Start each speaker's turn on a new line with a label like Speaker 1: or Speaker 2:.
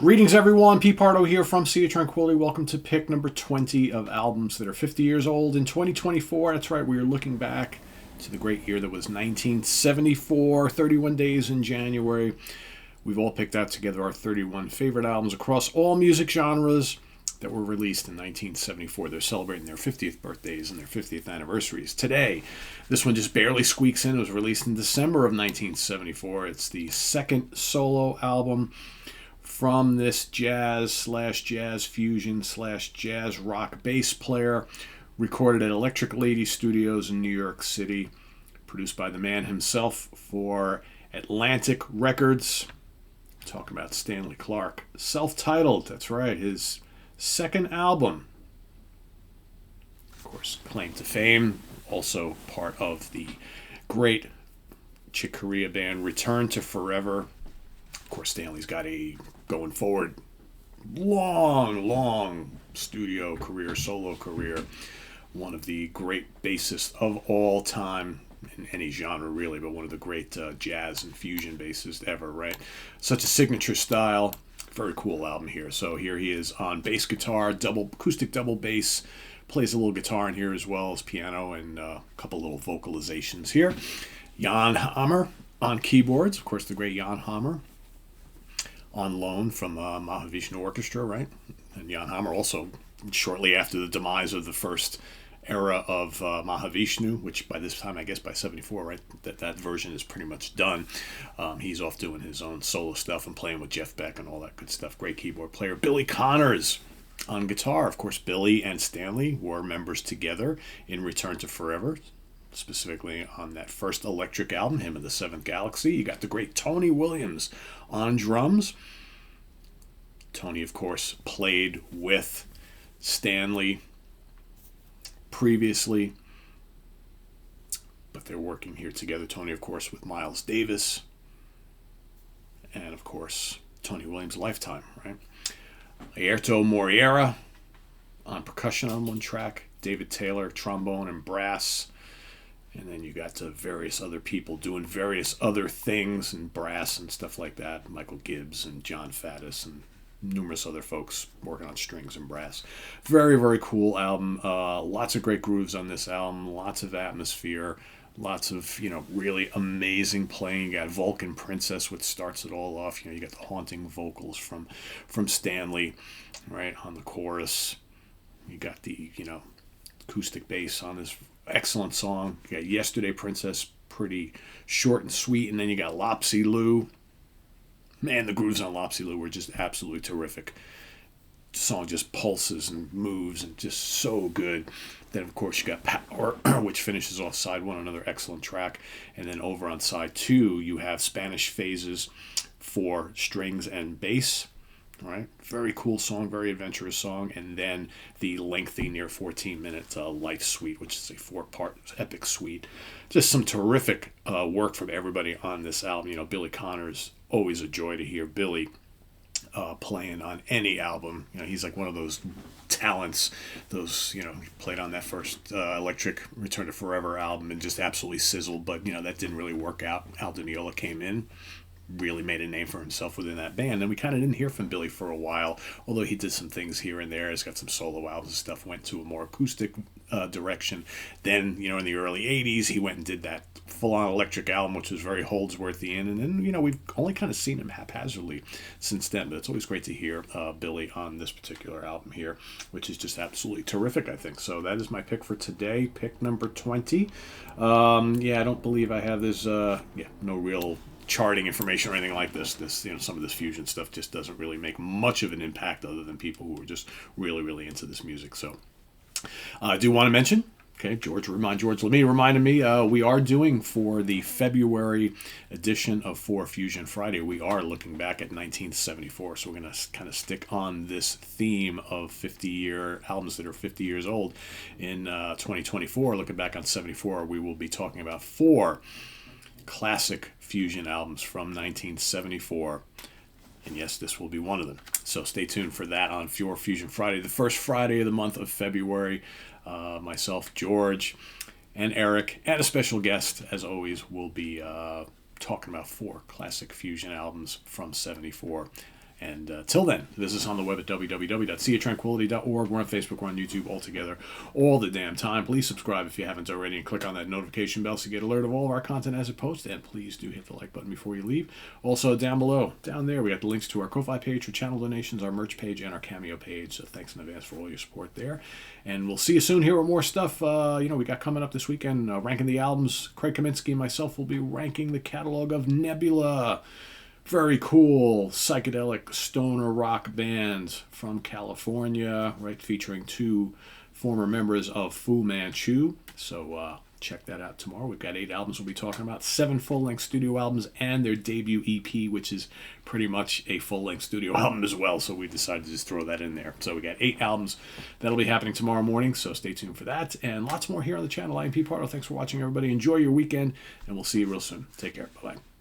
Speaker 1: Greetings, everyone. Pete Pardo here from Sea of Tranquility. Welcome to pick number 20 of albums that are 50 years old in 2024. That's right, we are looking back to the great year that was 1974, 31 days in January. We've all picked out together our 31 favorite albums across all music genres that were released in 1974. They're celebrating their 50th birthdays and their 50th anniversaries today. This one just barely squeaks in. It was released in December of 1974. It's the second solo album from this jazz fusion jazz rock bass player, recorded at Electric Lady Studios in New York City, produced by the man himself for Atlantic Records. Talking about Stanley Clarke. Self-titled, that's right, his second album. Of course, claim to fame, also part of the great Chick Corea band Return to Forever. Of course, Stanley's got a going forward long studio career, solo career. One of the great bassists of all time in any genre, really, but one of the great jazz and fusion bassists ever, right? Such a signature style. Very cool album here. So here he is on bass guitar, acoustic double bass. Plays a little guitar in here as well as piano and a couple little vocalizations here. Jan Hammer on keyboards. Of course, the great Jan Hammer, on loan from Mahavishnu Orchestra, right? And Jan Hammer also, shortly after the demise of the first era of Mahavishnu, which by this time, I guess by 74, right, that version is pretty much done. He's off doing his own solo stuff and playing with Jeff Beck and all that good stuff. Great keyboard player. Billy Connors on guitar. Of course, Billy and Stanley were members together in Return to Forever, specifically on that first Electric album, him and the Seventh Galaxy. You got the great Tony Williams on drums. Tony, of course, played with Stanley previously, but they're working here together. Tony, of course, with Miles Davis, and of course, Tony Williams' Lifetime, right? Airto Moreira on percussion on one track, David Taylor, trombone and brass. And then you got to various other people doing various other things and brass and stuff like that. Michael Gibbs and John Faddis and numerous other folks working on strings and brass. Very, very cool album. Lots of great grooves on this album. Lots of atmosphere. Lots of, really amazing playing. You got Vulcan Princess, which starts it all off. You got the haunting vocals from Stanley, right, on the chorus. You got the, acoustic bass on this excellent song. You got Yesterday Princess, pretty short and sweet, and then you got Lopsy Lou. Man, the grooves on Lopsy Lou were just absolutely terrific. The song just pulses and moves and just so good. Then, of course, you got Power, which finishes off side one, another excellent track. And then over on side two, you have Spanish Phases for strings and bass. Right, very cool song, very adventurous song, and then the lengthy, near 14-minute Life Suite, which is a 4-part epic suite. Just some terrific work from everybody on this album. Billy Connors, always a joy to hear Billy playing on any album. He's like one of those talents. He played on that first Electric Return to Forever album and just absolutely sizzled, but that didn't really work out. Al Di Meola came in, really made a name for himself within that band, and we kind of didn't hear from Billy for a while, although he did some things here and there. He's got some solo albums and stuff, went to a more acoustic direction. Then, in the early 80s, he went and did that full-on Electric album, which was very Holdsworthian, and then, we've only kind of seen him haphazardly since then, but it's always great to hear Billy on this particular album here, which is just absolutely terrific, I think. So that is my pick for today, pick number 20. I don't believe I have this, no real charting information or anything like this. Some of this fusion stuff just doesn't really make much of an impact other than people who are just really, really into this music. So I do want to mention, George reminded me, we are doing for the February edition of For Fusion Friday, we are looking back at 1974. So we're going to kind of stick on this theme of 50-year albums that are 50 years old. In 2024, looking back on 74, we will be talking about 4 classic fusion albums from 1974, and yes, this will be one of them. So stay tuned for that on For Fusion Friday, the first Friday of the month of February. Myself, George, and Eric, and a special guest, as always, will be talking about 4 classic fusion albums from 74. And till then, visit us on the web at www.seatranquility.org. We're on Facebook, we're on YouTube, all together, all the damn time. Please subscribe if you haven't already, and click on that notification bell so you get alert of all of our content as it posts. And please do hit the like button before you leave. Also, down below, down there, we got the links to our Ko-Fi page for channel donations, our merch page, and our Cameo page. So thanks in advance for all your support there. And we'll see you soon here with more stuff. We got coming up this weekend, ranking the albums. Craig Kaminsky and myself will be ranking the catalog of Nebula. Very cool psychedelic stoner rock band from California, right? Featuring 2 former members of Fu Manchu. So check that out tomorrow. We've got 8 albums we'll be talking about, 7 full-length studio albums, and their debut EP, which is pretty much a full-length studio album as well. So we decided to just throw that in there. So we got 8 albums that'll be happening tomorrow morning. So stay tuned for that, and lots more here on the channel. I am Pete Pardo. Thanks for watching, everybody. Enjoy your weekend, and we'll see you real soon. Take care. Bye-bye.